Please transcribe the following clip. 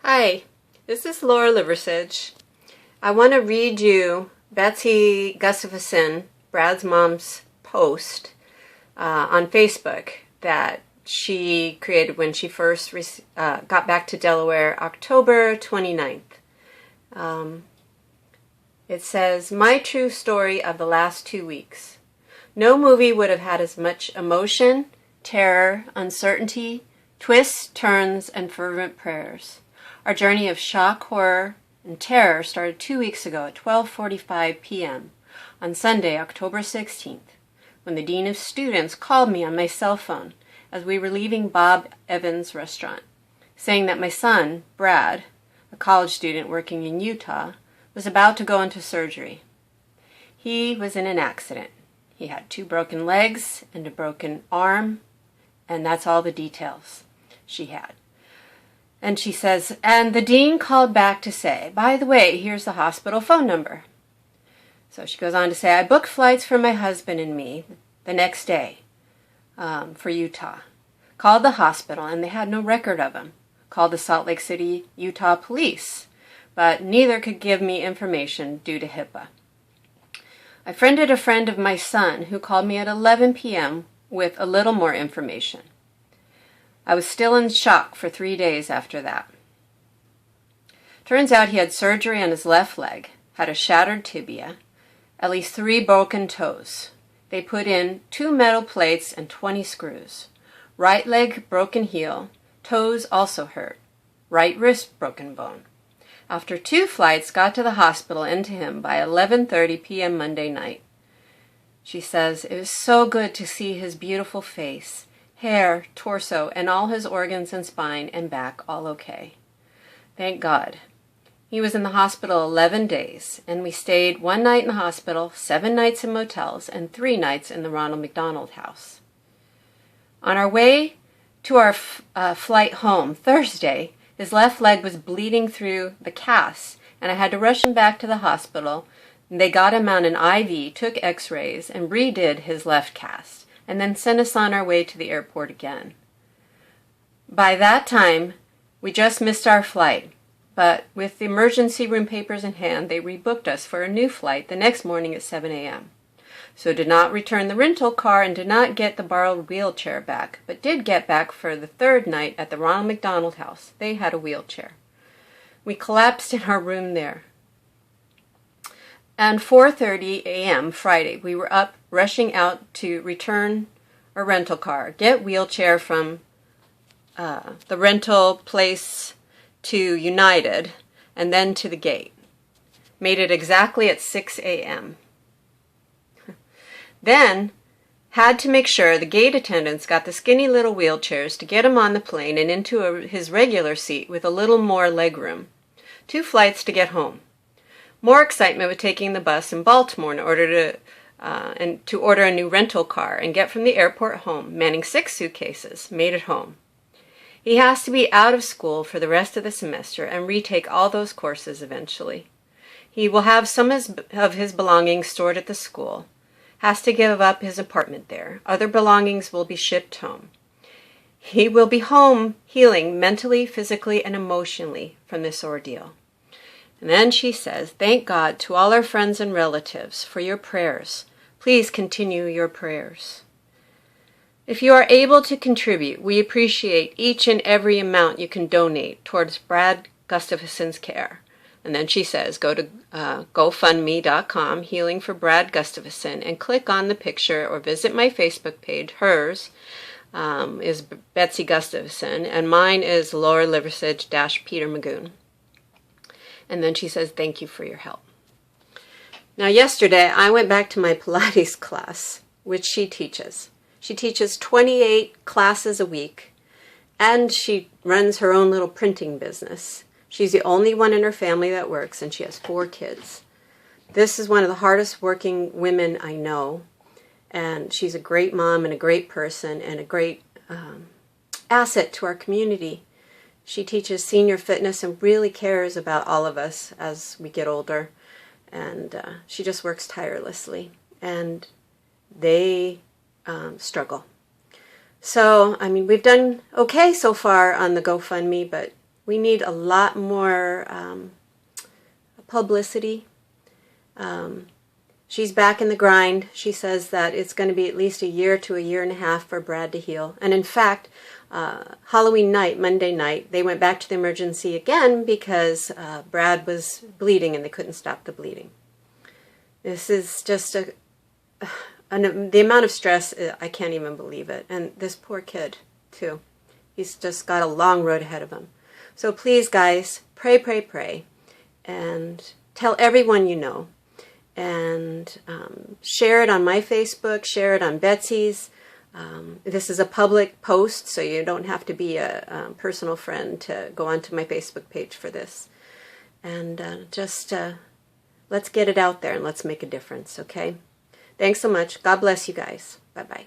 Hi, this is Laura Liversidge. I want to read you Betsy Gustafson, Brad's mom's post on Facebook that she created when she first got back to Delaware, October 29th. It says, "My true story of the last 2 weeks. No movie would have had as much emotion, terror, uncertainty, twists, turns, and fervent prayers. Our journey of shock, horror, and terror started 2 weeks ago at 12:45 p.m. on Sunday, October 16th, when the Dean of Students called me on my cell phone as we were leaving Bob Evans' restaurant, saying that my son, Brad, a college student working in Utah, was about to go into surgery. He was in an accident. He had 2 broken legs and a broken arm, and that's all the details she had. And she says, and the dean called back to say, by the way, here's the hospital phone number. So she goes on to say, I booked flights for my husband and me the next day for Utah. Called the hospital, and they had no record of him. Called the Salt Lake City, Utah police, but neither could give me information due to HIPAA. I friended a friend of my son who called me at 11 p.m. with a little more information. I was still in shock for 3 days after that. Turns out he had surgery on his left leg, had a shattered tibia, at least 3 broken toes. They put in 2 metal plates and 20 screws. Right leg broken heel, toes also hurt. Right wrist broken bone. After 2 flights got to the hospital into him by 11:30 p.m. Monday night. She says, it was so good to see his beautiful face, hair, torso, and all his organs and spine and back all okay. Thank God. He was in the hospital 11 days, and we stayed 1 night in the hospital, 7 nights in motels, and 3 nights in the Ronald McDonald House. On our way to our flight home Thursday, his left leg was bleeding through the cast, and I had to rush him back to the hospital. They got him on an IV, took x-rays, and redid his left cast, and then sent us on our way to the airport again. By that time, we just missed our flight, but with the emergency room papers in hand, they rebooked us for a new flight the next morning at 7 a.m. So did not return the rental car and did not get the borrowed wheelchair back, but did get back for the 3rd night at the Ronald McDonald House. They had a wheelchair. We collapsed in our room there. And 4:30 a.m. Friday, we were up rushing out to return a rental car, get wheelchair from the rental place to United, and then to the gate. Made it exactly at 6 a.m. Then, had to make sure the gate attendants got the skinny little wheelchairs to get him on the plane and into his regular seat with a little more leg room. 2 flights to get home. More excitement with taking the bus in Baltimore in order to order a new rental car and get from the airport home, manning 6 suitcases, made it home. He has to be out of school for the rest of the semester and retake all those courses eventually. He will have some of his belongings stored at the school. Has to give up his apartment there. Other belongings will be shipped home. He will be home healing mentally, physically, and emotionally from this ordeal. And then she says, thank God to all our friends and relatives for your prayers. Please continue your prayers. If you are able to contribute, we appreciate each and every amount you can donate towards Brad Gustafson's care. And then she says, go to GoFundMe.com, Healing for Brad Gustafson, and click on the picture or visit my Facebook page. Hers is Betsy Gustafson, and mine is Laura Liversidge - Peter Magoon. And then she says, thank you for your help. Now, yesterday, I went back to my Pilates class, which she teaches. She teaches 28 classes a week, and she runs her own little printing business. She's the only one in her family that works, and she has 4 kids. This is one of the hardest working women I know, and she's a great mom and a great person and a great asset to our community. She teaches senior fitness and really cares about all of us as we get older, and she just works tirelessly, and they struggle. So, I mean, we've done okay so far on the GoFundMe, but We need a lot more publicity. She's back in the grind. She says that it's going to be at least a year to a year and a half for Brad to heal. And in fact, Halloween night, Monday night, they went back to the emergency again because Brad was bleeding and they couldn't stop the bleeding. This is just the amount of stress, I can't even believe it. And this poor kid, too. He's just got a long road ahead of him. So please, guys, pray, pray, pray. And tell everyone you know. And share it on my Facebook, share it on Betsy's. This is a public post, so you don't have to be a personal friend to go onto my Facebook page for this. And let's get it out there and let's make a difference, okay? Thanks so much. God bless you guys. Bye-bye.